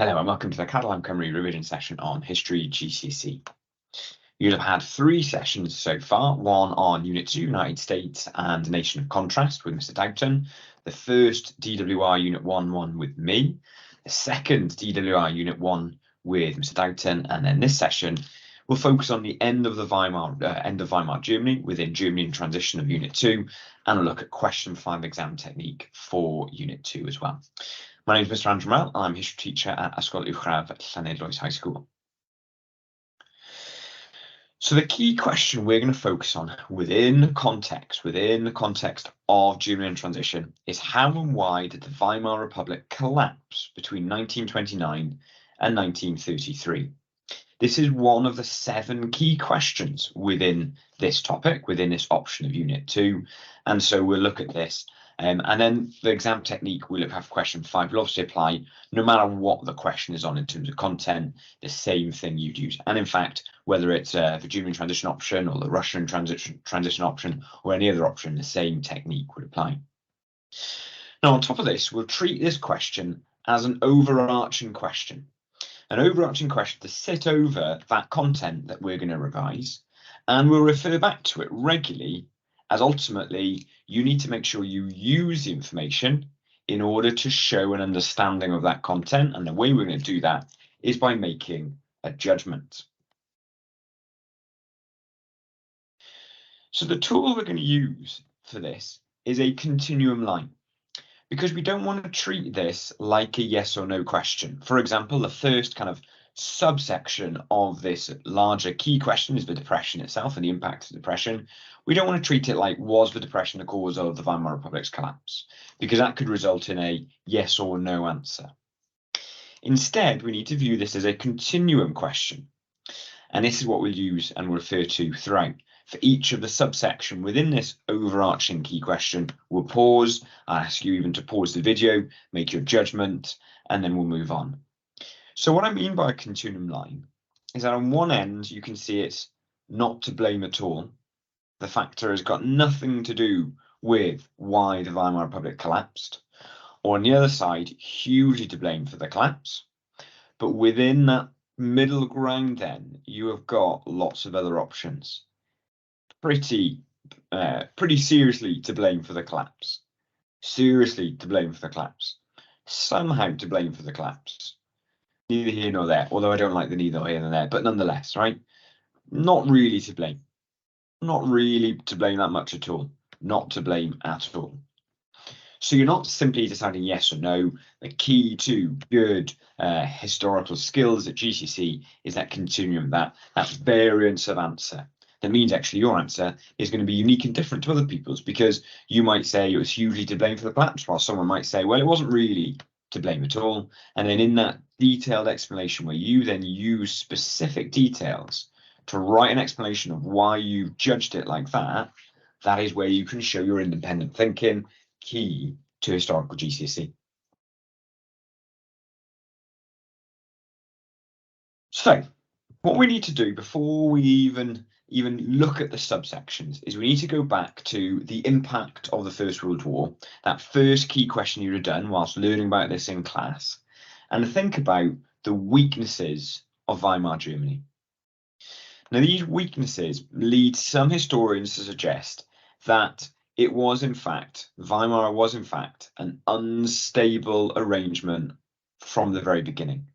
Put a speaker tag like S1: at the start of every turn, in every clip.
S1: Hello and welcome to the Catalan Cymru revision session on History GCSE. You'll have had 3 sessions so far, one on Unit 2, United States and Nation of Contrast with Mr. Doughton, the first DWR Unit 1 with me, the second DWR Unit 1 with Mr. Doughton, and then this session we'll focus on the end of Weimar Germany within Germany in Transition of Unit 2, and we'll look at question 5 exam technique for Unit 2 as well. My name is Mr. Andrew Merrill, and I'm a history teacher at Ysgol Uwchradd Llanidloes High School. So the key question we're going to focus on within the context of Germany in transition is how and why did the Weimar Republic collapse between 1929 and 1933? This is one of the 7 key questions within this topic, within this option of Unit 2, and so we'll look at this. And then the exam technique we'll look at for question 5 will obviously apply no matter what the question is on in terms of content, the same thing you'd use. And in fact, whether it's the German transition option or the Russian transition option or any other option, the same technique would apply. Now, on top of this, we'll treat this question as an overarching question. An overarching question to sit over that content that we're going to revise, and we'll refer back to it regularly, as ultimately you need to make sure you use the information in order to show an understanding of that content, and the way we're going to do that is by making a judgment. So the tool we're going to use for this is a continuum line, because we don't want to treat this like a yes or no question. For example, the first kind of subsection of this larger key question is the depression itself and the impact of depression. We don't want to treat it like, was the depression the cause of the Weimar Republic's collapse? Because that could result in a yes or no answer. Instead, we need to view this as a continuum question. And this is what we'll use and refer to throughout. For each of the subsection within this overarching key question, we'll pause. I ask you even to pause the video, make your judgment, and then we'll move on. So what I mean by a continuum line is that on one end, you can see it's not to blame at all. The factor has got nothing to do with why the Weimar Republic collapsed. Or on the other side, hugely to blame for the collapse. But within that middle ground then, you have got lots of other options. Pretty seriously to blame for the collapse. Seriously to blame for the collapse. Somehow to blame for the collapse. Neither here nor there, although I don't like the neither here nor there, but nonetheless, right? Not really to blame. Not really to blame that much at all. Not to blame at all. So you're not simply deciding yes or no. The key to good historical skills at GCSE is that continuum, that variance of answer. That means actually your answer is going to be unique and different to other people's, because you might say it was hugely to blame for the collapse, while someone might say, well, it wasn't really to blame at all. And then in that detailed explanation where you then use specific details to write an explanation of why you judged it like that, that is where you can show your independent thinking, key to historical GCSE. So what we need to do before we even look at the subsections is we need to go back to the impact of the First World War, that first key question you'd have done whilst learning about this in class, and think about the weaknesses of Weimar Germany. Now, these weaknesses lead some historians to suggest that it was in fact, Weimar was in fact an unstable arrangement from the very beginning.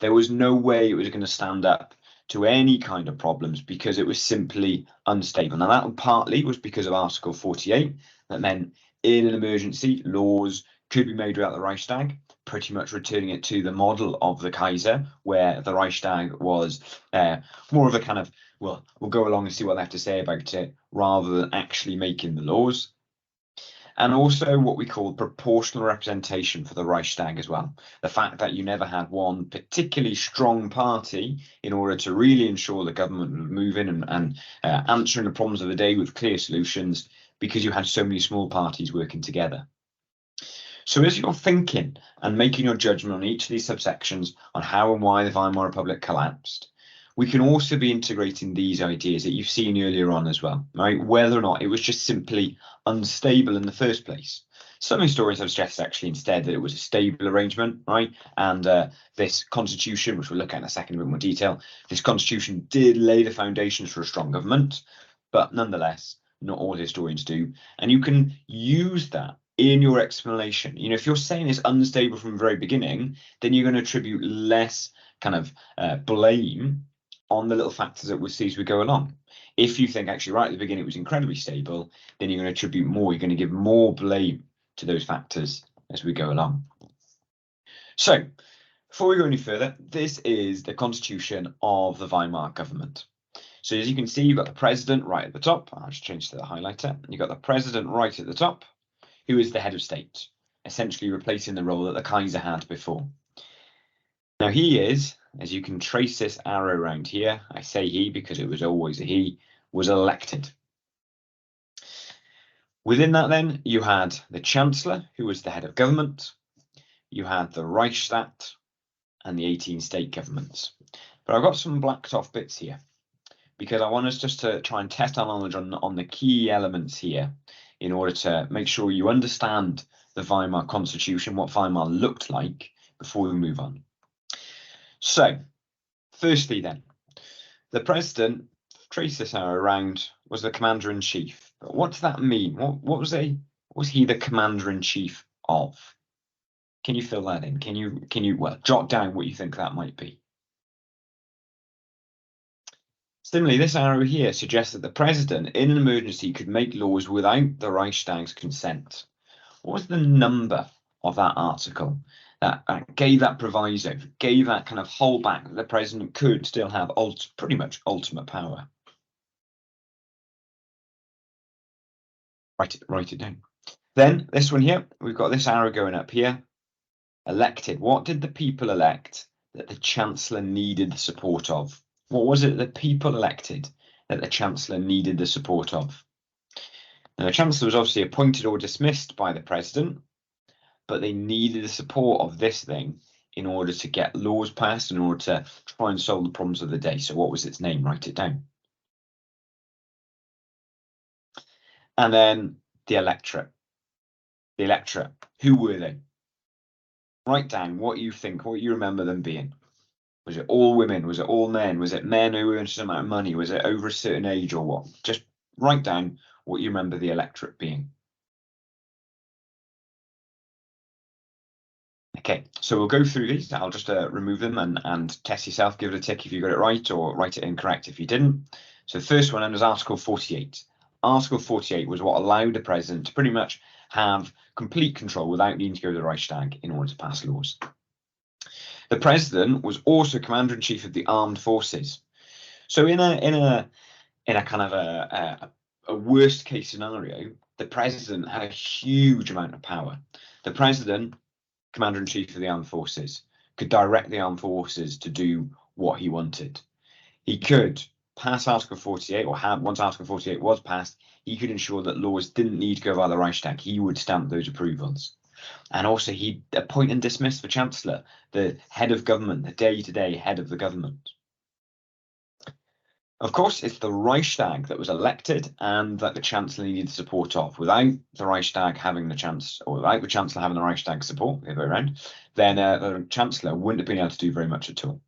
S1: There was no way it was going to stand up to any kind of problems because it was simply unstable. Now, that partly was because of Article 48. That meant in an emergency, laws could be made without the Reichstag, pretty much returning it to the model of the Kaiser, where the Reichstag was more of a kind of, well, we'll go along and see what they have to say about it, rather than actually making the laws. And also what we call proportional representation for the Reichstag as well. The fact that you never had one particularly strong party in order to really ensure the government would move in and answering the problems of the day with clear solutions, because you had so many small parties working together. So as you're thinking and making your judgment on each of these subsections on how and why the Weimar Republic collapsed, we can also be integrating these ideas that you've seen earlier on as well, right? Whether or not it was just simply unstable in the first place, Some historians have suggested actually instead that it was a stable arrangement, right? And this constitution, which we'll look at in a second in a bit more detail, this constitution did lay the foundations for a strong government, but nonetheless, not all historians do. And you can use that in your explanation. You know, if you're saying it's unstable from the very beginning, then you're going to attribute less kind of blame on the little factors that we'll see as we go along. If you think actually right at the beginning it was incredibly stable, then you're going to attribute more, you're going to give more blame to those factors as we go along. So before we go any further, this is the constitution of the Weimar government. So as you can see, you've got the president right at the top. I'll just change to the highlighter. You've got the president right at the top, who is the head of state, essentially replacing the role that the Kaiser had before. Now he is, as you can trace this arrow around here, I say he because it was always a he, was elected. Within that then, you had the Chancellor, who was the head of government. You had the Reichstag and the 18 state governments. But I've got some blacked off bits here because I want us just to try and test our knowledge on the key elements here in order to make sure you understand the Weimar Constitution, what Weimar looked like before we move on. So, firstly then, the president, trace this arrow around, was the commander-in-chief. But what does that mean? What was he the commander-in-chief of? Can you fill that in? Can you well jot down what you think that might be? Similarly, this arrow here suggests that the president in an emergency could make laws without the Reichstag's consent. What was the number of that article that gave that proviso, gave that kind of holdback that the president could still have pretty much ultimate power? Write it down. Then this one here, we've got this arrow going up here. Elected. What did the people elect that the Chancellor needed the support of? What was it the people elected that the Chancellor needed the support of? Now, the Chancellor was obviously appointed or dismissed by the President, but they needed the support of this thing in order to get laws passed, in order to try and solve the problems of the day. So what was its name? Write it down. And then the electorate. The electorate. Who were they? Write down what you think, what you remember them being. Was it all women? Was it all men? Was it men who earned some amount of money? Was it over a certain age or what? Just write down what you remember the electorate being. Okay, so we'll go through these. I'll just remove them and test yourself. Give it a tick if you got it right, or write it incorrect if you didn't. So the first one was Article 48. Article 48 was what allowed the president to pretty much have complete control without needing to go to the Reichstag in order to pass laws. The president was also commander-in-chief of the armed forces. So in a kind of a worst case scenario, the president had a huge amount of power. The president, commander-in-chief of the armed forces, could direct the armed forces to do what he wanted. He could pass Article 48, or once Article 48 was passed, he could ensure that laws didn't need to go via the Reichstag. He would stamp those approvals. And also he'd appoint and dismiss the Chancellor, the head of government, the day-to-day head of the government. Of course, it's the Reichstag that was elected and that the Chancellor needed the support of. Without the Reichstag having the chance, or without the Chancellor having the Reichstag support, the other way around, then the Chancellor wouldn't have been able to do very much at all.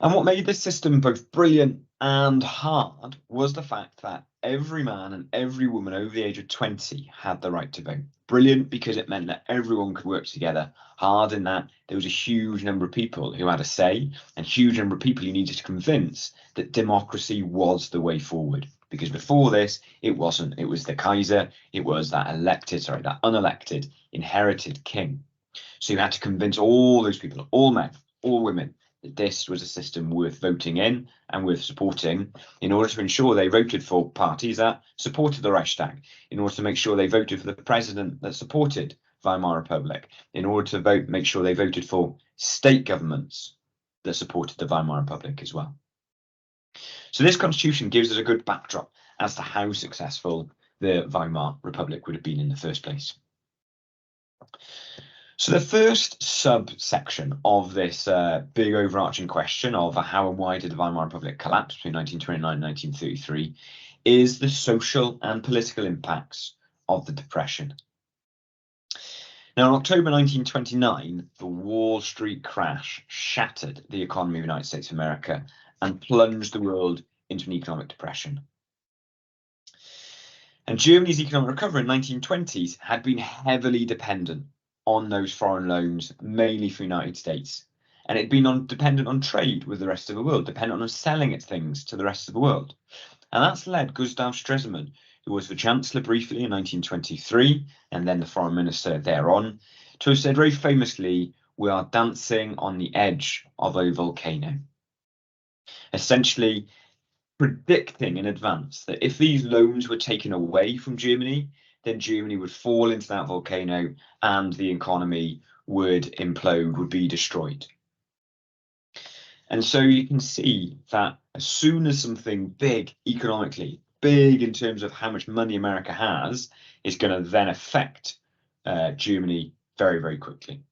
S1: And what made this system both brilliant and hard was the fact that every man and every woman over the age of 20 had the right to vote. Brilliant because it meant that everyone could work together. Hard in that there was a huge number of people who had a say, and huge number of people you needed to convince that democracy was the way forward. Because before this, it wasn't. It was the Kaiser. It was that unelected, inherited king. So you had to convince all those people, all men, all women, that this was a system worth voting in and worth supporting, in order to ensure they voted for parties that supported the Reichstag, in order to make sure they voted for the president that supported Weimar Republic, in order to make sure they voted for state governments that supported the Weimar Republic as well. So this constitution gives us a good backdrop as to how successful the Weimar Republic would have been in the first place. So the first subsection of this big overarching question of how and why did the Weimar Republic collapse between 1929 and 1933 is the social and political impacts of the Depression. Now, in October 1929, the Wall Street crash shattered the economy of the United States of America and plunged the world into an economic depression. And Germany's economic recovery in the 1920s had been heavily dependent on those foreign loans, mainly from the United States. And it had been dependent on trade with the rest of the world, dependent on selling its things to the rest of the world. And that's led Gustav Stresemann, who was the Chancellor briefly in 1923, and then the Foreign Minister thereon, to have said very famously, "We are dancing on the edge of a volcano." Essentially predicting in advance that if these loans were taken away from Germany, then Germany would fall into that volcano and the economy would implode, would be destroyed. And so you can see that as soon as something big economically, big in terms of how much money America has, is going to then affect Germany very, very quickly.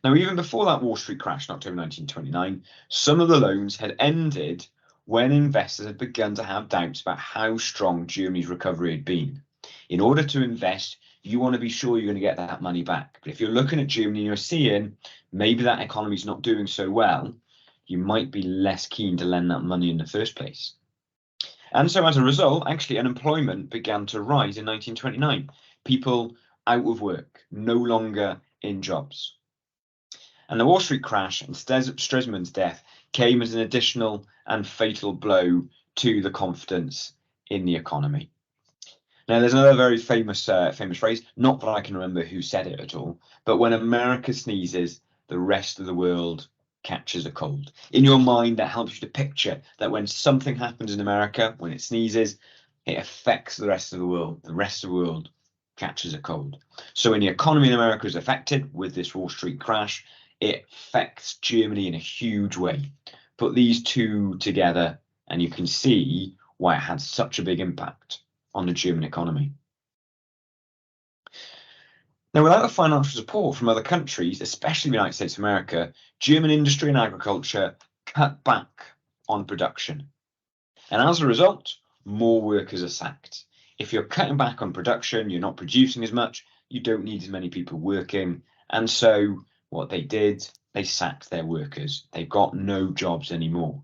S1: Now, even before that Wall Street crash in October 1929, some of the loans had ended when investors had begun to have doubts about how strong Germany's recovery had been. In order to invest, you want to be sure you're going to get that money back. But if you're looking at Germany and you're seeing maybe that economy is not doing so well, you might be less keen to lend that money in the first place. And so as a result, actually unemployment began to rise in 1929. People out of work, no longer in jobs. And the Wall Street crash and Stresemann's death came as an additional and fatal blow to the confidence in the economy. Now, there's another very famous phrase, not that I can remember who said it at all, but when America sneezes, the rest of the world catches a cold. In your mind, that helps you to picture that when something happens in America, when it sneezes, it affects the rest of the world. The rest of the world catches a cold. So when the economy in America is affected with this Wall Street crash, it affects Germany in a huge way. Put these two together and you can see why it had such a big impact on the German economy. Now, without the financial support from other countries, especially the United States of America, German industry and agriculture cut back on production. And as a result, more workers are sacked. If you're cutting back on production, you're not producing as much, you don't need as many people working. And so what they did, they sacked their workers. They've got no jobs anymore.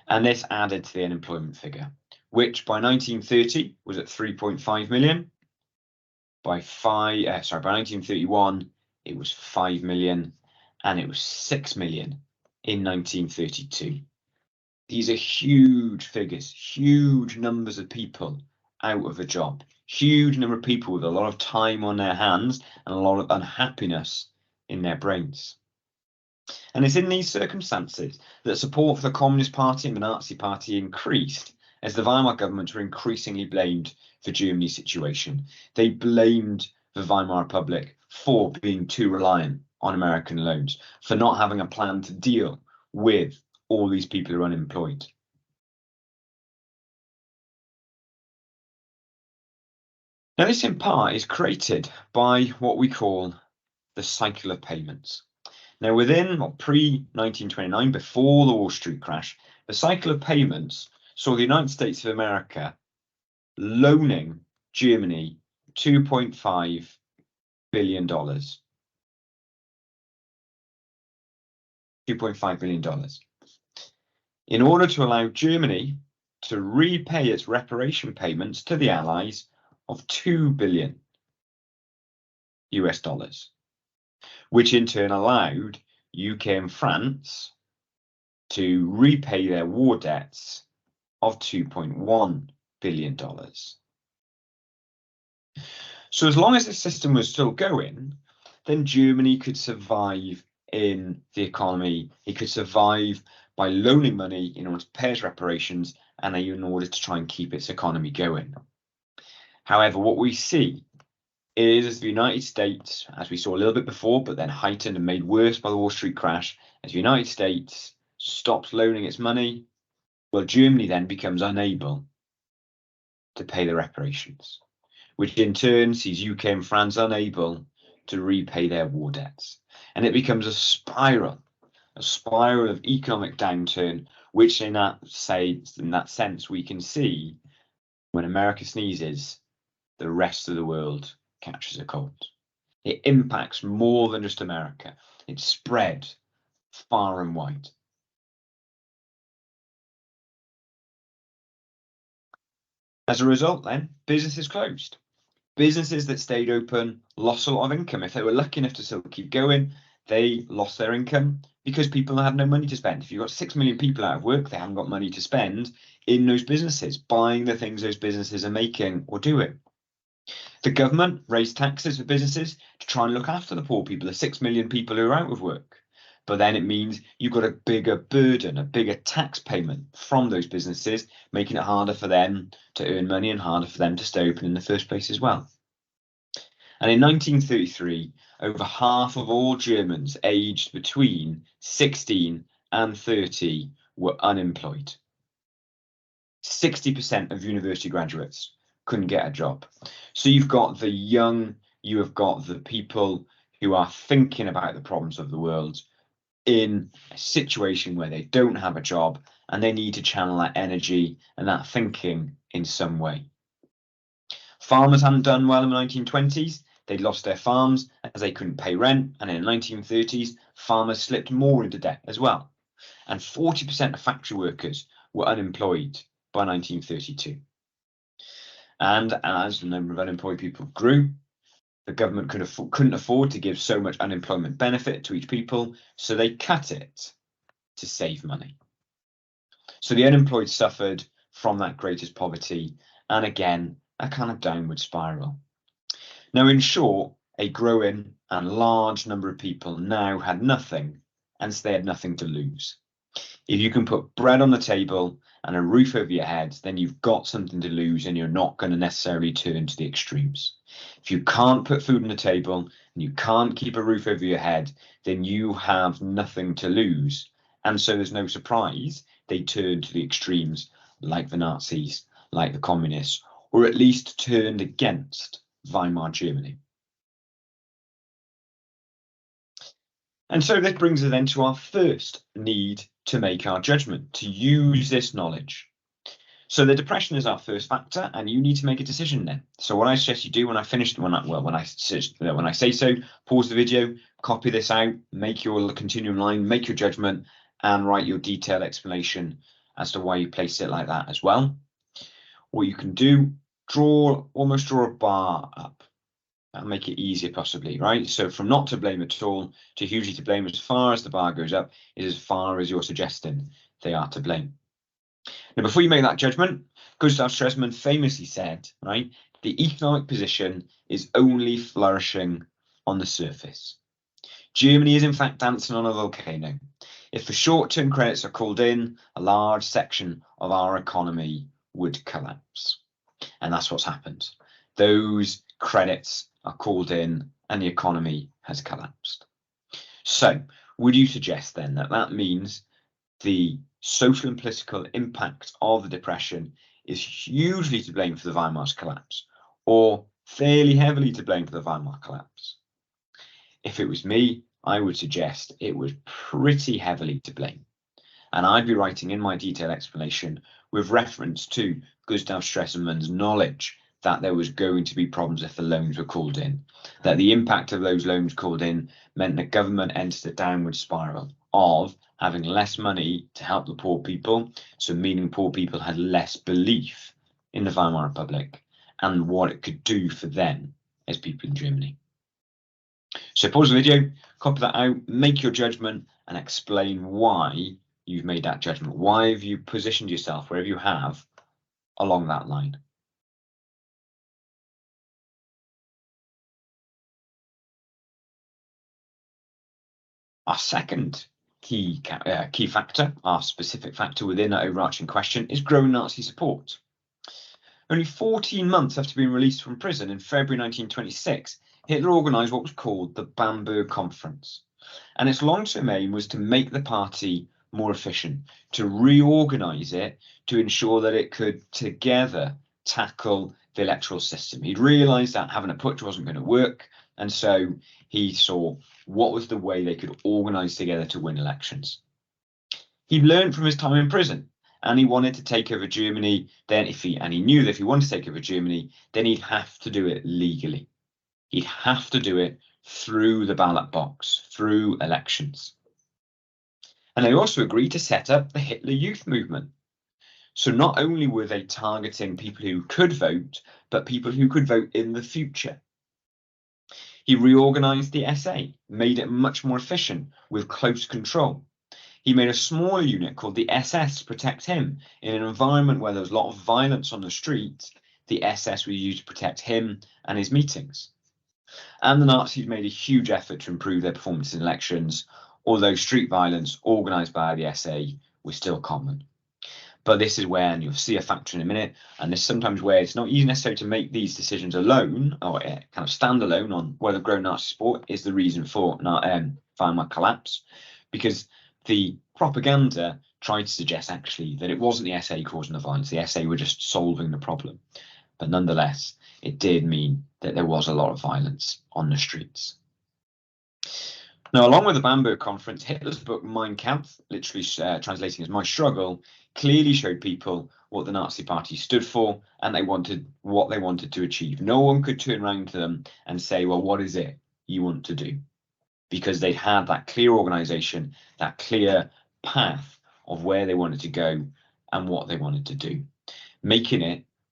S1: And this added to the unemployment figure, which by 1930 was at 3.5 million. By 1931, it was 5 million, and it was 6 million in 1932. These are huge figures, huge numbers of people out of a job, huge number of people with a lot of time on their hands and a lot of unhappiness in their brains. And it's in these circumstances that support for the Communist Party and the Nazi Party increased as the Weimar governments were increasingly blamed for Germany's situation. They blamed the Weimar Republic for being too reliant on American loans, for not having a plan to deal with all these people who are unemployed. Now, this in part is created by what we call the cycle of payments. Now, within or pre-1929, before the Wall Street crash, the cycle of payments saw the United States of America loaning Germany $2.5 billion. $2.5 billion. In order to allow Germany to repay its reparation payments to the Allies of $2 billion US dollars, which in turn allowed UK and France to repay their war debts of $2.1 billion. So as long as the system was still going, then Germany could survive in the economy. It could survive by loaning money in order to pay its reparations and in order to try and keep its economy going. However, what we see is the United States, as we saw a little bit before, but then heightened and made worse by the Wall Street crash, as the United States stops loaning its money, well, Germany then becomes unable to pay the reparations, which in turn sees UK and France unable to repay their war debts. And it becomes a spiral of economic downturn, which in that sense we can see when America sneezes, the rest of the world catches a cold. It impacts more than just America. It's spread far and wide. As a result, then, businesses closed. Businesses that stayed open lost a lot of income. If they were lucky enough to still keep going, they lost their income because people had no money to spend. If you've got 6 million people out of work, they haven't got money to spend in those businesses, buying the things those businesses are making or doing. The government raised taxes for businesses to try and look after the poor people, the 6 million people who are out of work. But then it means you've got a bigger burden, a bigger tax payment from those businesses, making it harder for them to earn money and harder for them to stay open in the first place as well. And in 1933, over half of all Germans aged between 16 and 30 were unemployed. 60% of university graduates couldn't get a job. So you've got the young, you have got the people who are thinking about the problems of the world in a situation where they don't have a job and they need to channel that energy and that thinking in some way. Farmers hadn't done well in the 1920s. They'd lost their farms as they couldn't pay rent. And in the 1930s, farmers slipped more into debt as well. And 40% of factory workers were unemployed by 1932. And as the number of unemployed people grew, the government couldn't afford to give so much unemployment benefit to each people, so they cut it to save money. So the unemployed suffered from that greatest poverty, and again, a kind of downward spiral. Now, in short, a growing and large number of people now had nothing, and so they had nothing to lose. If you can put bread on the table and a roof over your head, then you've got something to lose and you're not going to necessarily turn to the extremes. If you can't put food on the table and you can't keep a roof over your head, then you have nothing to lose. And so there's no surprise they turned to the extremes, like the Nazis, like the communists, or at least turned against Weimar Germany. And so this brings us then to our first need to make our judgment, to use this knowledge. So the depression is our first factor, and you need to make a decision then. So what I suggest you do when I say so, pause the video, copy this out, make your continuum line, make your judgment, and write your detailed explanation as to why you placed it like that as well. What you can do, almost draw a bar up. That'll make it easier possibly, right? So from not to blame at all to hugely to blame, as far as the bar goes up, is as far as you're suggesting they are to blame. Now, before you make that judgment, Gustav Stresemann famously said, right, the economic position is only flourishing on the surface. Germany is in fact dancing on a volcano. If the short-term credits are called in, a large section of our economy would collapse. And that's what's happened. Those credits are called in and the economy has collapsed. So would you suggest then that that means the social and political impact of the depression is hugely to blame for the Weimar's collapse, or fairly heavily to blame for the Weimar collapse? If it was me, I would suggest it was pretty heavily to blame. And I'd be writing in my detailed explanation with reference to Gustav Stresemann's knowledge that there was going to be problems if the loans were called in, that the impact of those loans called in meant the government entered a downward spiral of having less money to help the poor people, so meaning poor people had less belief in the Weimar Republic and what it could do for them as people in Germany. So pause the video, copy that out, make your judgment and explain why you've made that judgment. Why have you positioned yourself wherever you have along that line? Our second key factor, our specific factor within that overarching question, is growing Nazi support. Only 14 months after being released from prison in February 1926, Hitler organised what was called the Bamberg Conference. And its long-term aim was to make the party more efficient, to reorganise it, to ensure that it could together tackle the electoral system. He'd realised that having a putsch wasn't going to work, and so he saw what was the way they could organise together to win elections. He learned from his time in prison, and he wanted to take over Germany, then and he knew that if he wanted to take over Germany, then he'd have to do it legally. He'd have to do it through the ballot box, through elections. And they also agreed to set up the Hitler Youth Movement. So not only were they targeting people who could vote, but people who could vote in the future. He reorganized the SA, made it much more efficient with close control. He made a smaller unit called the SS to protect him. In an environment where there was a lot of violence on the streets, the SS was used to protect him and his meetings. And the Nazis made a huge effort to improve their performance in elections, although street violence organised by the SA was still common. But this is where, and you'll see a factor in a minute, and this is sometimes where it's not easy necessarily to make these decisions alone, or kind of stand alone on whether growing Nazi support is the reason for Weimar collapse, because the propaganda tried to suggest actually that it wasn't the SA causing the violence, the SA were just solving the problem. But nonetheless, it did mean that there was a lot of violence on the streets. Now, along with the Bamberg Conference, Hitler's book Mein Kampf, literally translating as My Struggle, clearly showed people what the Nazi Party stood for and what they wanted to achieve. No one could turn around to them and say, well, what is it you want to do? Because they had that clear organisation, that clear path of where they wanted to go and what they wanted to do,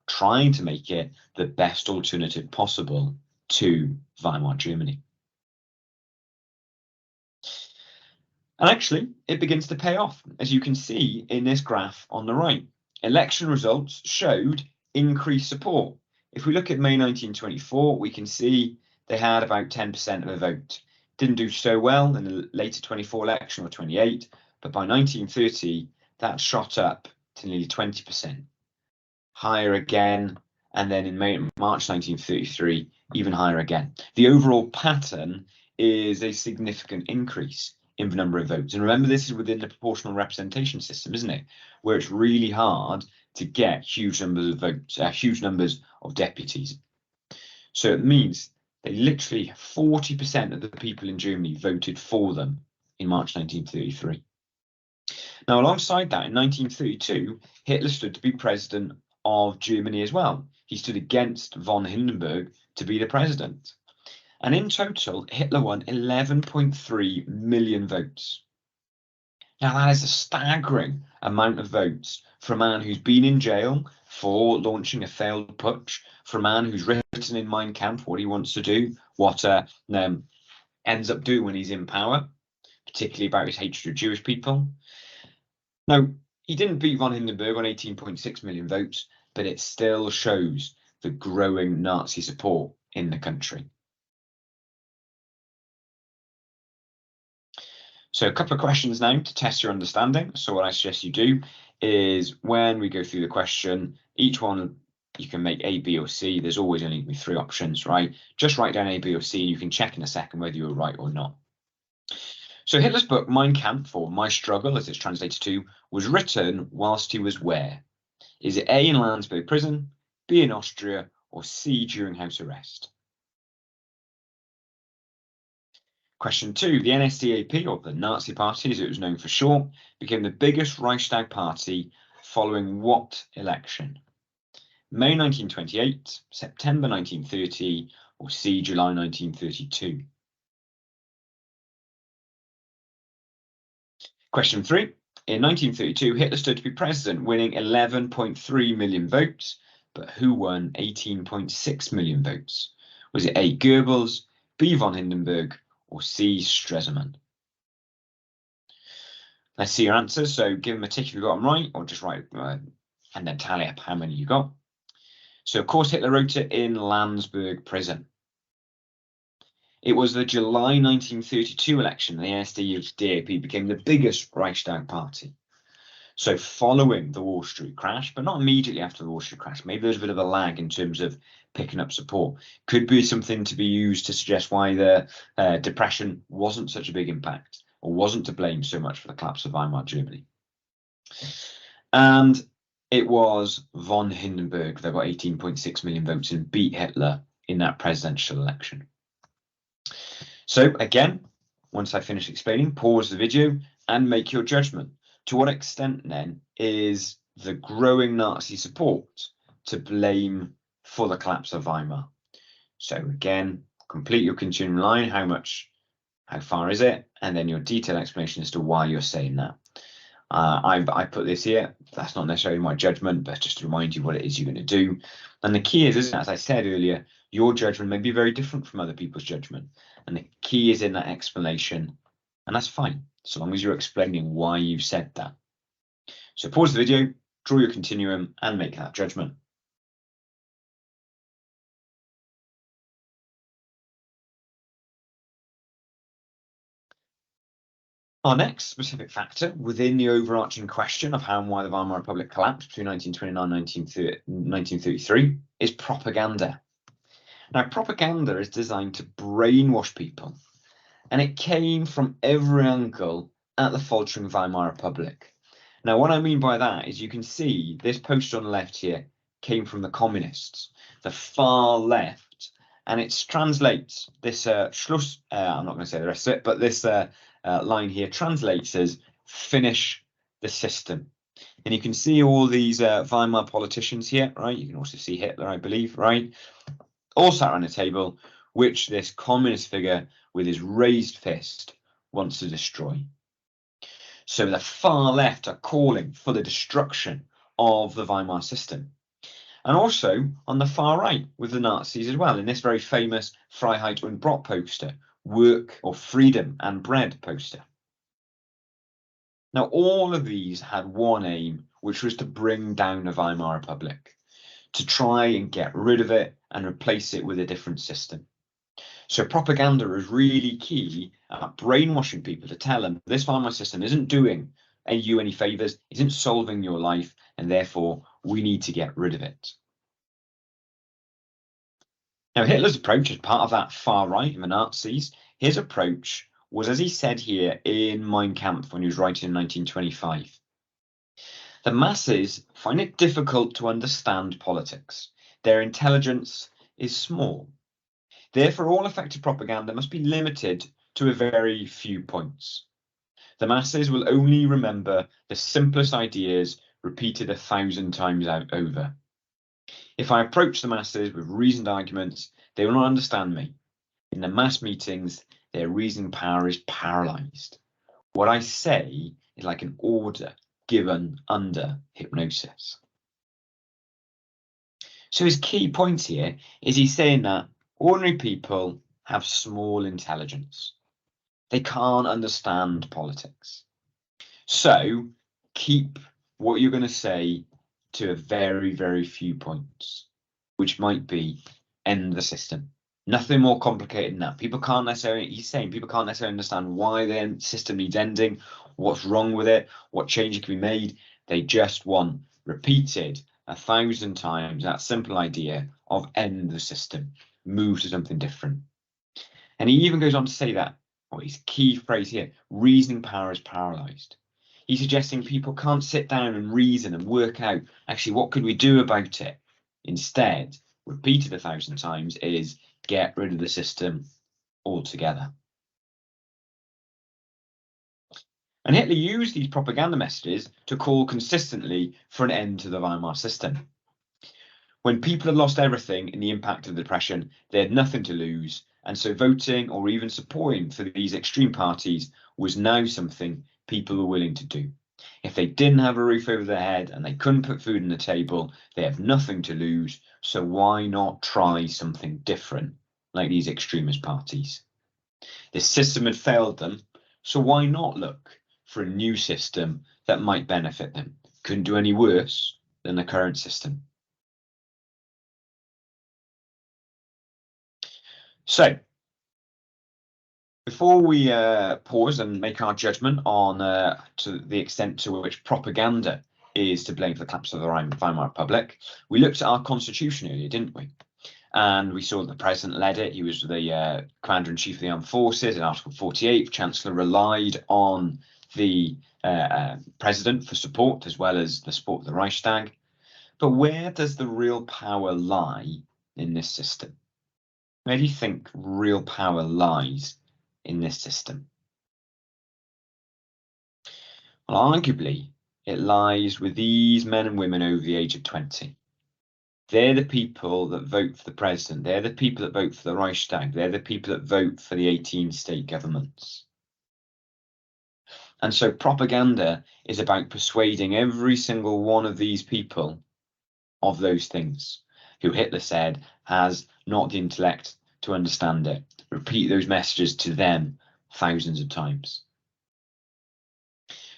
S1: trying to make it the best alternative possible to Weimar Germany. And actually, it begins to pay off, as you can see in this graph on the right. Election results showed increased support. If we look at May 1924, we can see they had about 10% of the vote. Didn't do so well in the later 24 election or 28, but by 1930, that shot up to nearly 20%. Higher again, and then in March 1933, even higher again. The overall pattern is a significant increase in the number of votes. And remember, this is within the proportional representation system, isn't it? Where it's really hard to get huge numbers of votes, huge numbers of deputies. So it means they literally 40% of the people in Germany voted for them in March 1933. Now, alongside that, in 1932, Hitler stood to be president of Germany as well. He stood against von Hindenburg to be the president. And in total, Hitler won 11.3 million votes. Now, that is a staggering amount of votes for a man who's been in jail for launching a failed putsch, for a man who's written in Mein Kampf what he wants to do, what ends up doing when he's in power, particularly about his hatred of Jewish people. Now, he didn't beat von Hindenburg on 18.6 million votes, but it still shows the growing Nazi support in the country. So a couple of questions now to test your understanding. So what I suggest you do is when we go through the question, each one you can make A, B, or C. There's always only going to be 3 options, right? Just write down A, B, or C, and you can check in a second whether you were right or not. So Hitler's book, Mein Kampf, or My Struggle, as it's translated to, was written whilst he was where? Is it A, in Landsberg prison, B, in Austria, or C, during house arrest? Question 2, the NSDAP, or the Nazi Party as it was known for short, became the biggest Reichstag party following what election? May 1928, September 1930, or C, July 1932? Question 3, in 1932, Hitler stood to be president, winning 11.3 million votes, but who won 18.6 million votes? Was it A, Goebbels, B, von Hindenburg, or C, Stresemann? Let's see your answers. So give them a tick if you got them right, or just write and then tally up how many you got. So of course Hitler wrote it in Landsberg prison. It was the July 1932 election. The NSDAP became the biggest Reichstag party. So following the Wall Street crash, but not immediately after the Wall Street crash, maybe there's a bit of a lag in terms of picking up support. Could be something to be used to suggest why the depression wasn't such a big impact, or wasn't to blame so much for the collapse of Weimar Germany. And it was von Hindenburg that got 18.6 million votes and beat Hitler in that presidential election. So again, once I finish explaining, pause the video and make your judgment. To what extent then is the growing Nazi support to blame for the collapse of Weimar. So again, complete your continuum line, how far is it? And then your detailed explanation as to why you're saying that. I put this here. That's not necessarily my judgment, but just to remind you what it is you're going to do. And the key is, as I said earlier, your judgment may be very different from other people's judgment. And the key is in that explanation. And that's fine, so long as you're explaining why you've said that. So pause the video, draw your continuum, and make that judgment. Our next specific factor within the overarching question of how and why the Weimar Republic collapsed between 1929 and 1933 is propaganda. Now, propaganda is designed to brainwash people, and it came from every angle at the faltering Weimar Republic. Now, what I mean by that is you can see this poster on the left here came from the communists, the far left, and it translates this Schluss, I'm not going to say the rest of it, but this line here translates as finish the system. And you can see all these Weimar politicians here, right? You can also see Hitler, I believe, right? All sat around a table, which this communist figure with his raised fist wants to destroy. So the far left are calling for the destruction of the Weimar system. And also on the far right with the Nazis as well, in this very famous Freiheit und Brot poster, work or freedom and bread poster. Now, all of these had one aim, which was to bring down the Weimar Republic, to try and get rid of it and replace it with a different system. So propaganda is really key at brainwashing people to tell them this Weimar system isn't doing you any favors, isn't solving your life, and therefore we need to get rid of it. Now, Hitler's approach as part of that far right, the Nazis, his approach was, as he said here in Mein Kampf when he was writing in 1925, the masses find it difficult to understand politics. Their intelligence is small. Therefore, all effective propaganda must be limited to a very few points. The masses will only remember the simplest ideas repeated 1,000 times over. If I approach the masses with reasoned arguments, they will not understand me. In the mass meetings, their reasoning power is paralyzed. What I say is like an order given under hypnosis. So his key point here is he's saying that ordinary people have small intelligence. They can't understand politics. So keep what you're going to say to a very, very few points, which might be end the system. Nothing more complicated than that. People can't necessarily, he's saying people can't necessarily understand why the system needs ending, what's wrong with it, what changes can be made. They just want repeated 1,000 times that simple idea of end the system, move to something different. And he even goes on to say that, or his key phrase here, reasoning power is paralyzed. He's suggesting people can't sit down and reason and work out, actually, what could we do about it? Instead, repeated 1,000 times is get rid of the system altogether. And Hitler used these propaganda messages to call consistently for an end to the Weimar system. When people had lost everything in the impact of the depression, they had nothing to lose, and so voting or even supporting for these extreme parties was now something people were willing to do. If they didn't have a roof over their head and they couldn't put food on the table, they have nothing to lose, so why not try something different, like these extremist parties? This system had failed them, so why not look for a new system that might benefit them? Couldn't do any worse than the current system. So, before we pause and make our judgment on to the extent to which propaganda is to blame for the collapse of the Weimar Republic, we looked at our constitution earlier, didn't we? And we saw that the president led it. He was the commander-in-chief of the armed forces. In Article 48, the chancellor relied on the president for support, as well as the support of the Reichstag. But where does the real power lie in this system? Where do you think real power lies in this system? Well, arguably, It lies with these men and women over the age of 20. They're the people that vote for the president. They're the people that vote for the Reichstag. They're the people that vote for the 18 state governments. And so propaganda is about persuading every single one of these people of those things, who Hitler said has not the intellect to understand it. Repeat those messages to them thousands of times.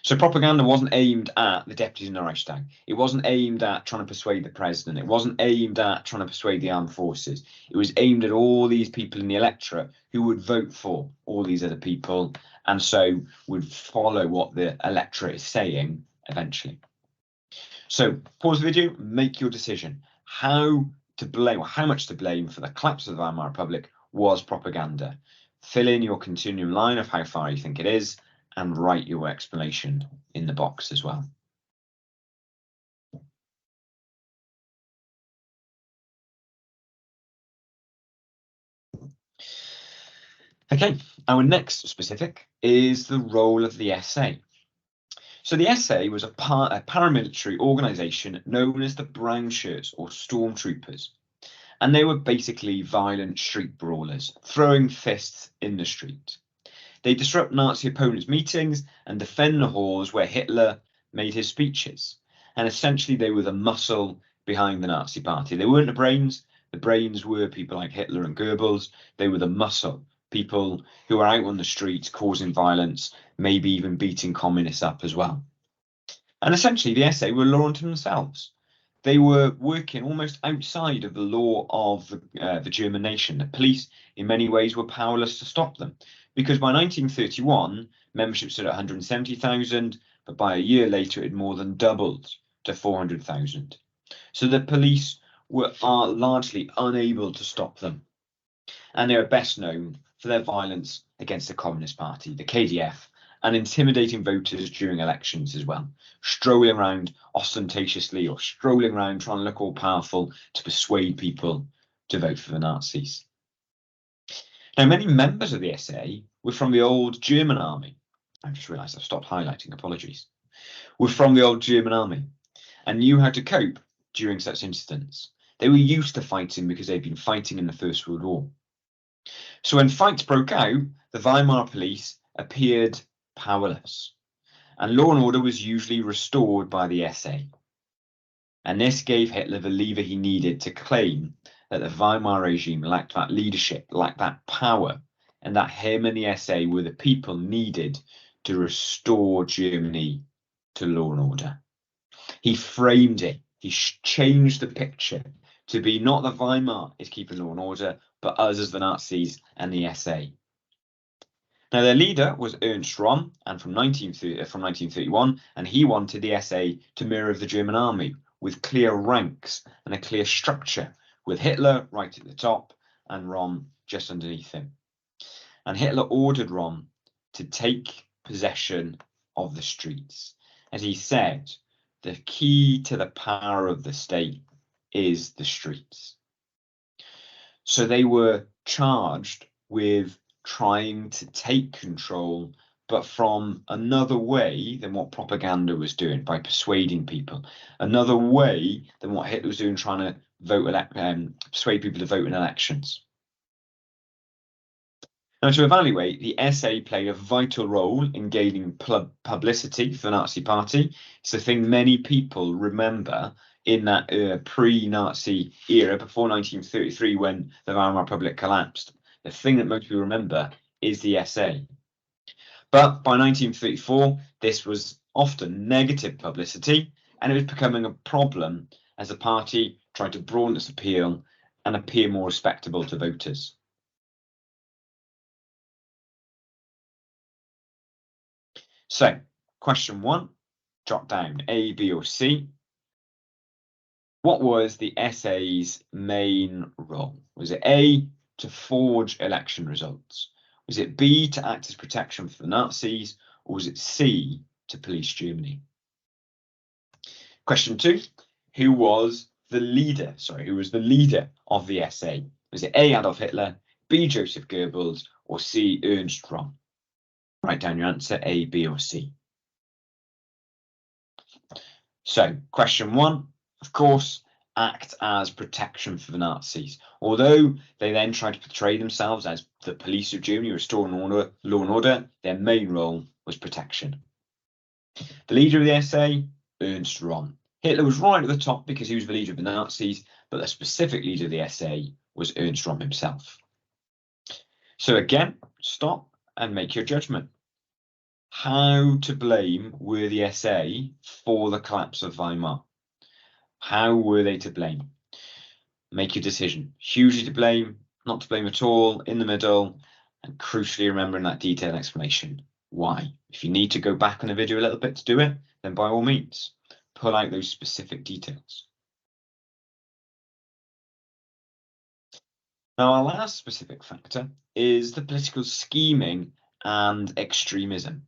S1: So propaganda wasn't aimed at the deputies in the Reichstag. It wasn't aimed at trying to persuade the president. It wasn't aimed at trying to persuade the armed forces. It was aimed at all these people in the electorate who would vote for all these other people and so would follow what the electorate is saying eventually. So pause the video, make your decision. How to blame, or how much to blame for the collapse of the Weimar Republic was propaganda. Fill in your continuum line of how far you think it is, and write your explanation in the box as well. Okay, our next specific is the role of the SA. So the SA was a paramilitary organisation known as the Brown Shirts or Stormtroopers. And they were basically violent street brawlers, throwing fists in the street. They disrupt Nazi opponents' meetings and defend the halls where Hitler made his speeches. And essentially, they were the muscle behind the Nazi party. They weren't the brains. The brains were people like Hitler and Goebbels. They were the muscle, people who were out on the streets causing violence, maybe even beating communists up as well. And essentially, the SA were law unto themselves. They were working almost outside of the law of the German nation. The police, in many ways, were powerless to stop them, because by 1931, membership stood at 170,000, but by a year later, it had more than doubled to 400,000. So the police are largely unable to stop them. And they are best known for their violence against the Communist Party, the KDF, and intimidating voters during elections as well, strolling around ostentatiously or strolling around trying to look all powerful to persuade people to vote for the Nazis. Now, many members of the SA were from the old German army. I just realised I've stopped highlighting, apologies. Were from the old German army and knew how to cope during such incidents. They were used to fighting because they'd been fighting in the First World War. So when fights broke out, the Weimar police appeared powerless, and law and order was usually restored by the SA. And this gave Hitler the lever he needed to claim that the Weimar regime lacked that leadership, lacked that power, and that him and the SA were the people needed to restore Germany to law and order. He framed it, he changed the picture to be not the Weimar is keeping law and order, but us as the Nazis and the SA. Now, their leader was Ernst Röhm, and from 1931, and he wanted the SA to mirror the German army with clear ranks and a clear structure, with Hitler right at the top and Röhm just underneath him. And Hitler ordered Röhm to take possession of the streets. As he said, the key to the power of the state is the streets. So they were charged with trying to take control, but from another way than what propaganda was doing, by persuading people, another way than what Hitler was doing, trying to persuade people to vote in elections. Now, to evaluate, the SA played a vital role in gaining publicity for the Nazi Party. It's the thing many people remember in that pre-Nazi era, before 1933, when the Weimar Republic collapsed. The thing that most people remember is the SA. But by 1934, this was often negative publicity, and it was becoming a problem as the party tried to broaden its appeal and appear more respectable to voters. So, question 1, jot down A, B, or C. What was the SA's main role? Was it A, to forge election results? Was it B, to act as protection for the Nazis? Or was it C, to police Germany? Question 2, who was the leader? Who was the leader of the SA? Was it A, Adolf Hitler, B, Joseph Goebbels, or C, Ernst Röhm? Write down your answer, A, B, or C. So, question 1, of course, act as protection for the Nazis. Although they then tried to portray themselves as the police of Germany, restoring law and order, their main role was protection. The leader of the SA, Ernst Röhm. Hitler was right at the top because he was the leader of the Nazis, but the specific leader of the SA was Ernst Röhm himself. So again, stop and make your judgment. How to blame were the SA for the collapse of Weimar? How were they to blame? Make your decision. Hugely to blame, not to blame at all, in the middle, and crucially remembering that detailed explanation. Why? If you need to go back on the video a little bit to do it, then by all means, pull out those specific details. Now, our last specific factor is the political scheming and extremism.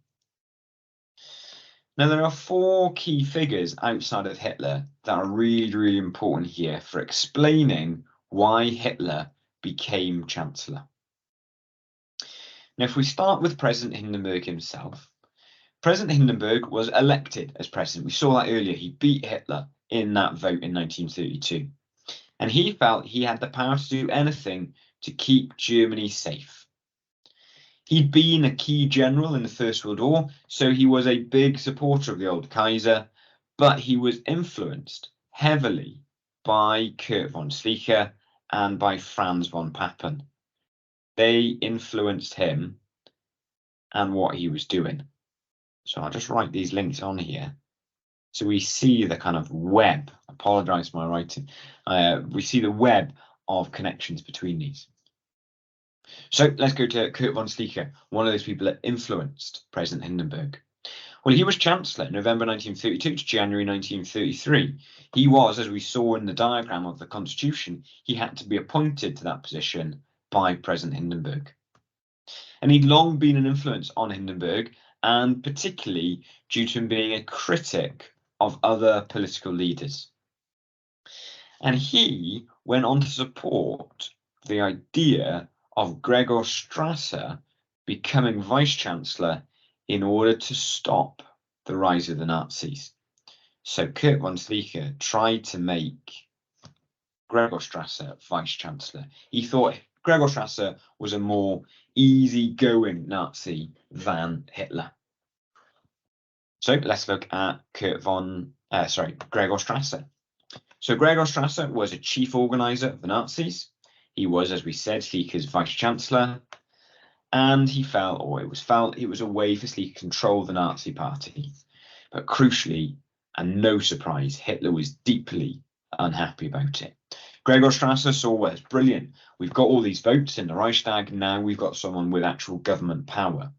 S1: Now, there are 4 key figures outside of Hitler that are really, really important here for explaining why Hitler became Chancellor. Now, if we start with President Hindenburg himself, President Hindenburg was elected as president. We saw that earlier. He beat Hitler in that vote in 1932. And he felt he had the power to do anything to keep Germany safe. He'd been a key general in the First World War, so he was a big supporter of the old Kaiser, but he was influenced heavily by Kurt von Schleicher and by Franz von Papen. They influenced him and what he was doing. So I'll just write these links on here. So we see the kind of web, apologise for my writing, we see the web of connections between these. So let's go to Kurt von Schleicher, one of those people that influenced President Hindenburg. Well, he was Chancellor November 1932 to January 1933. He was, as we saw in the diagram of the Constitution, he had to be appointed to that position by President Hindenburg. And he'd long been an influence on Hindenburg, and particularly due to him being a critic of other political leaders. And he went on to support the idea of Gregor Strasser becoming vice-chancellor in order to stop the rise of the Nazis. So Kurt von Schleicher tried to make Gregor Strasser vice-chancellor. He thought Gregor Strasser was a more easy-going Nazi than Hitler. So let's look at Gregor Strasser. So Gregor Strasser was a chief organizer of the Nazis. He was, as we said, Schleicher's vice-chancellor, and he felt, or it was felt, it was a way for Schleicher to control the Nazi party. But crucially, and no surprise, Hitler was deeply unhappy about it. Gregor Strasser saw, well, it's brilliant. We've got all these votes in the Reichstag. Now we've got someone with actual government power.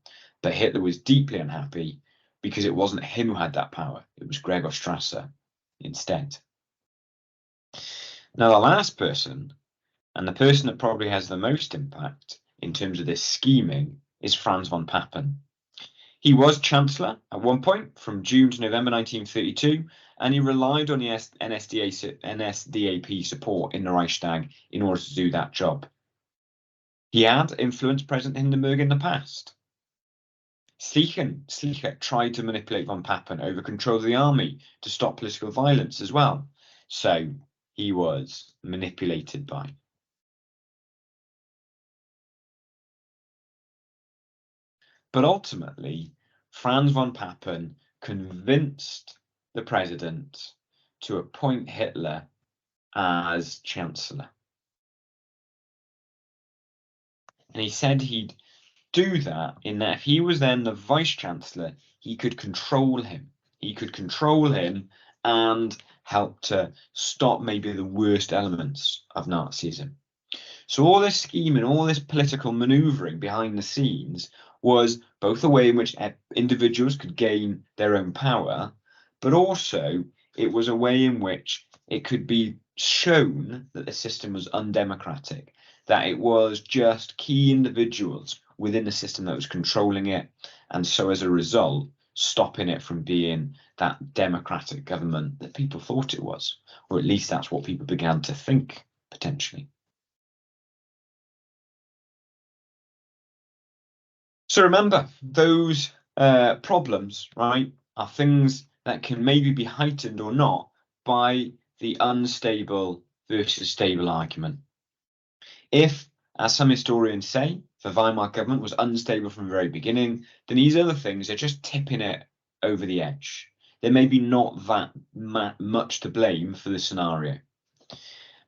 S1: But Hitler was deeply unhappy because it wasn't him who had that power. It was Gregor Strasser instead. Now, the last person, and the person that probably has the most impact in terms of this scheming, is Franz von Papen. He was Chancellor at one point from June to November 1932, and he relied on the NSDAP support in the Reichstag in order to do that job. He had influenced President Hindenburg in the past. Schleicher tried to manipulate von Papen over control of the army to stop political violence as well. So he was manipulated by. But ultimately, Franz von Papen convinced the president to appoint Hitler as Chancellor. And he said he'd do that in that if he was then the vice-chancellor, he could control him. He could control him and help to stop maybe the worst elements of Nazism. So all this scheming, all this political manoeuvring behind the scenes was both a way in which individuals could gain their own power, but also it was a way in which it could be shown that the system was undemocratic, that it was just key individuals within the system that was controlling it, and so as a result, stopping it from being that democratic government that people thought it was, or at least that's what people began to think potentially. So remember, those problems, right, are things that can maybe be heightened or not by the unstable versus stable argument. If, as some historians say, the Weimar government was unstable from the very beginning, then these other things are just tipping it over the edge. There may be not that much to blame for the scenario.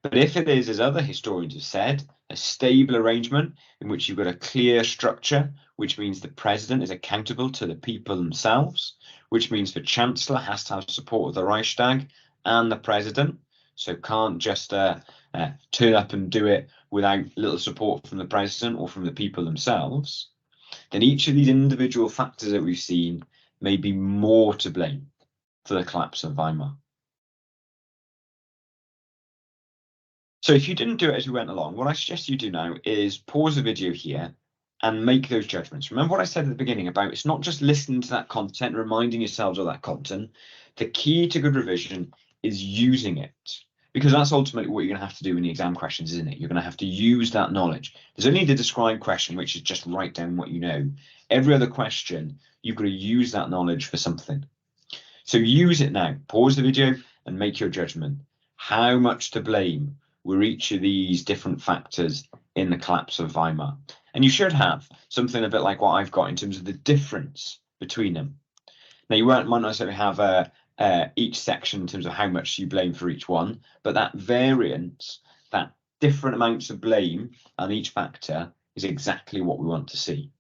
S1: But if it is, as other historians have said, a stable arrangement in which you've got a clear structure, which means the president is accountable to the people themselves, which means the chancellor has to have support of the Reichstag and the president, so can't just turn up and do it without little support from the president or from the people themselves, then each of these individual factors that we've seen may be more to blame for the collapse of Weimar. So if you didn't do it as we went along, what I suggest you do now is pause the video here and make those judgments. Remember what I said at the beginning about it's not just listening to that content, reminding yourselves of that content. The key to good revision is using it, because that's ultimately what you're going to have to do in the exam questions, isn't it? You're going to have to use that knowledge. There's only the describe question, which is just write down what you know. Every other question, you've got to use that knowledge for something. So use it now. Pause the video and make your judgment. How much to blame were each of these different factors in the collapse of Weimar? And you should have something a bit like what I've got in terms of the difference between them. Now, you might not necessarily have each section in terms of how much you blame for each one, but that variance, that different amounts of blame on each factor is exactly what we want to see.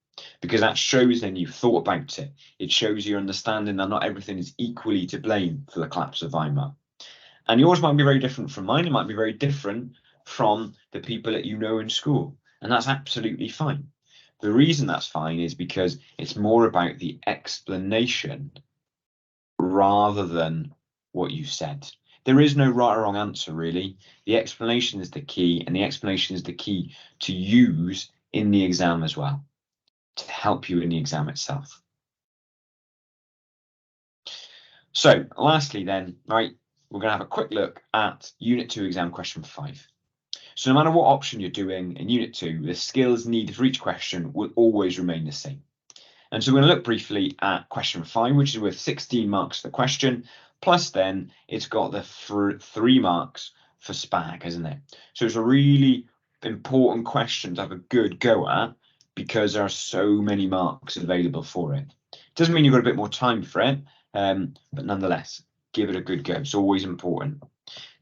S1: Because that shows then you've thought about it. It shows your understanding that not everything is equally to blame for the collapse of Weimar. And yours might be very different from mine. It might be very different from the people that you know in school. And that's absolutely fine. The reason that's fine is because it's more about the explanation rather than what you said. There is no right or wrong answer, really. The explanation is the key, and the explanation is the key to use in the exam as well, to help you in the exam itself. So lastly then, right, we're going to have a quick look at Unit 2 exam question 5. So no matter what option you're doing in Unit 2, the skills needed for each question will always remain the same. And so we're going to look briefly at question 5, which is worth 16 marks for the question, plus then it's got the 3 marks for SPAG, isn't it? So it's a really important question to have a good go at because there are so many marks available for it. Doesn't mean you've got a bit more time for it, but nonetheless, give it a good go. It's always important.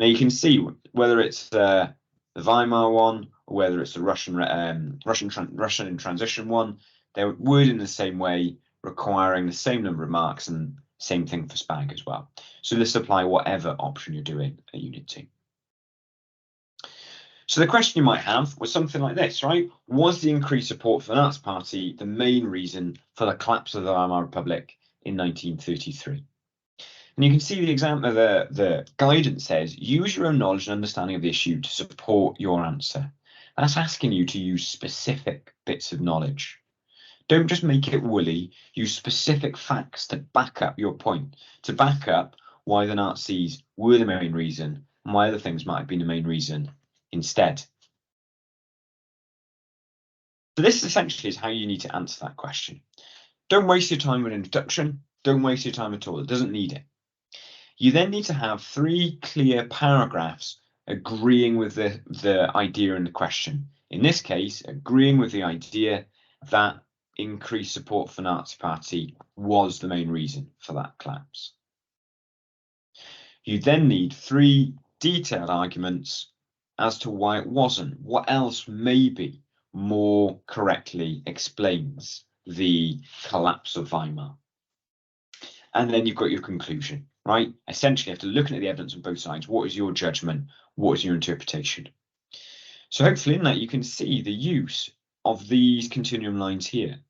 S1: Now you can see whether it's the Weimar one or whether it's the Russian in transition one, they're worded in the same way, requiring the same number of marks, and same thing for SPAG as well. So this apply whatever option you're doing at Unit 2. So the question you might have was something like this, right? Was the increased support for the Nazi Party the main reason for the collapse of the Weimar Republic in 1933? And you can see the guidance says, use your own knowledge and understanding of the issue to support your answer. That's asking you to use specific bits of knowledge. Don't just make it woolly, use specific facts to back up your point, to back up why the Nazis were the main reason and why other things might have been the main reason instead. So this essentially is how you need to answer that question. Don't waste your time with an introduction. Don't waste your time at all. It doesn't need it. You then need to have 3 clear paragraphs agreeing with the idea in the question. In this case, agreeing with the idea that increased support for Nazi Party was the main reason for that collapse. You then need 3 detailed arguments as to why it wasn't. What else maybe more correctly explains the collapse of Weimar? And then you've got your conclusion, right? Essentially, after looking at the evidence on both sides, what is your judgment? What is your interpretation? So hopefully in that you can see the use of these continuum lines here.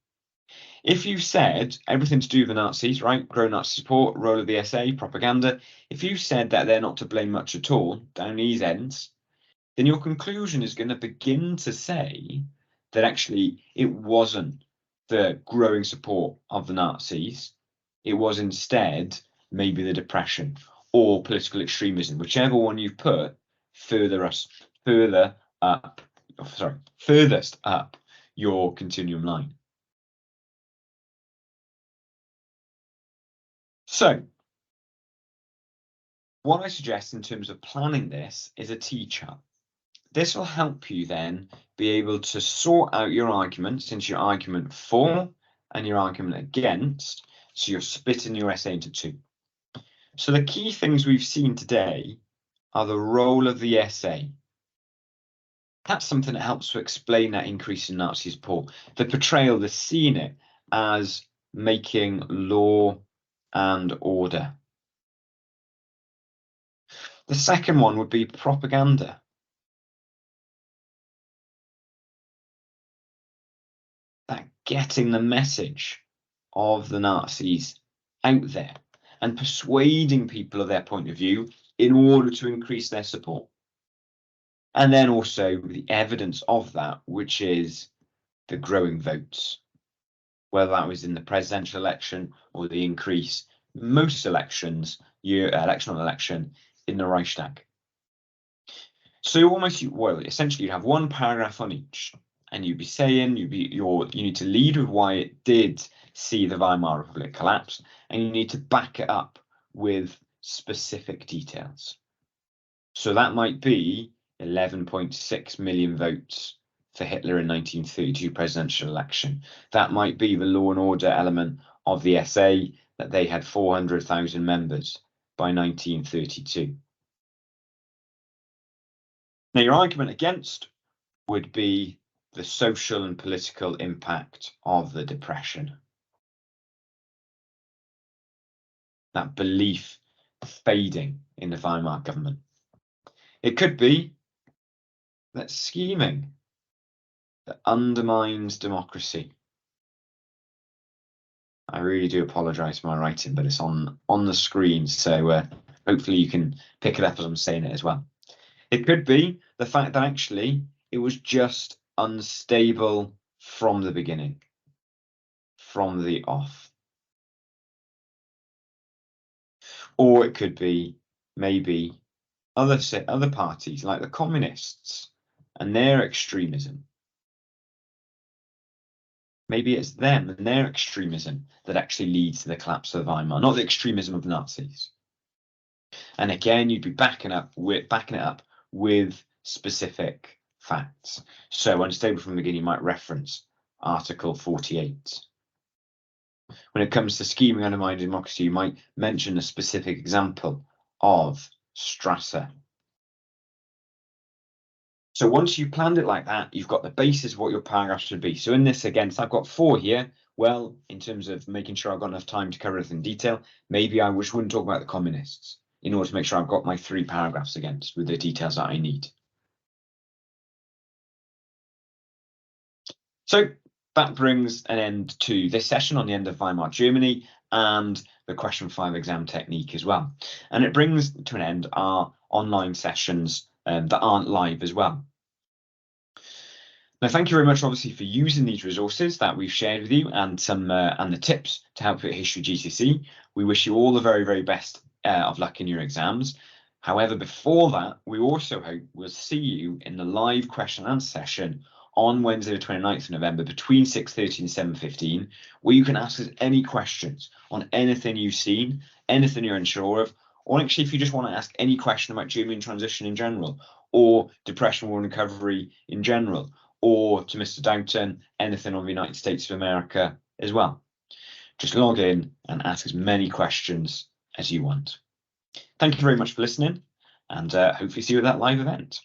S1: If you said everything to do with the Nazis, right? Grow Nazi support, role of the SA, propaganda. If you said that they're not to blame much at all down these ends, then your conclusion is going to begin to say that actually it wasn't the growing support of the Nazis. It was instead maybe the depression or political extremism, whichever one you put furthest up your continuum line. So What I suggest in terms of planning this is a T-chart. This will help you then be able to sort out your arguments into your argument for and your argument against, so you're splitting your essay into two. So the key things we've seen today are the role of the essay. That's something that helps to explain that increase in Nazi support. The portrayal, the seeing it as making law and order. The second one would be propaganda. That getting the message of the Nazis out there and persuading people of their point of view in order to increase their support. And then also the evidence of that, which is the growing votes, whether that was in the presidential election or the increase most elections, election on election in the Reichstag. So almost, well, essentially you have one paragraph on each, and you'd be saying you need to lead with why it did see the Weimar Republic collapse, and you need to back it up with specific details. So that might be 11.6 million votes for Hitler in 1932 presidential election. That might be the law and order element of the SA, that they had 400,000 members by 1932. Now, your argument against would be the social and political impact of the Depression. That belief fading in the Weimar government. It could be that scheming that undermines democracy. I really do apologise for my writing, but it's on the screen, so hopefully you can pick it up as I'm saying it as well. It could be the fact that actually it was just unstable from the beginning, from the off. Or it could be maybe other parties like the communists and their extremism. Maybe it's them and their extremism that actually leads to the collapse of Weimar, not the extremism of the Nazis. And again, you'd be backing it up with specific facts. So unstable from the beginning, you might reference Article 48. When it comes to scheming undermining democracy, you might mention a specific example of Strasser. So once you've planned it like that, you've got the basis of what your paragraph should be. So in this, again, so I've got 4 here. Well, in terms of making sure I've got enough time to cover it in detail, maybe I wouldn't talk about the communists in order to make sure I've got my 3 paragraphs against with the details that I need. So that brings an end to this session on the end of Weimar Germany and the question 5 exam technique as well. And it brings to an end our online sessions that aren't live as well. Now, thank you very much, obviously, for using these resources that we've shared with you and some and the tips to help you at History GCSE. We wish you all the very, very best of luck in your exams. However, before that, we also hope we'll see you in the live question and answer session on Wednesday, the 29th of November, between 6:30 and 7:15, where you can ask us any questions on anything you've seen, anything you're unsure of, or actually if you just want to ask any question about German transition in general, or depression, war and recovery in general, or to Mr. Downton, anything on the United States of America as well. Just log in and ask as many questions as you want. Thank you very much for listening, and hopefully see you at that live event.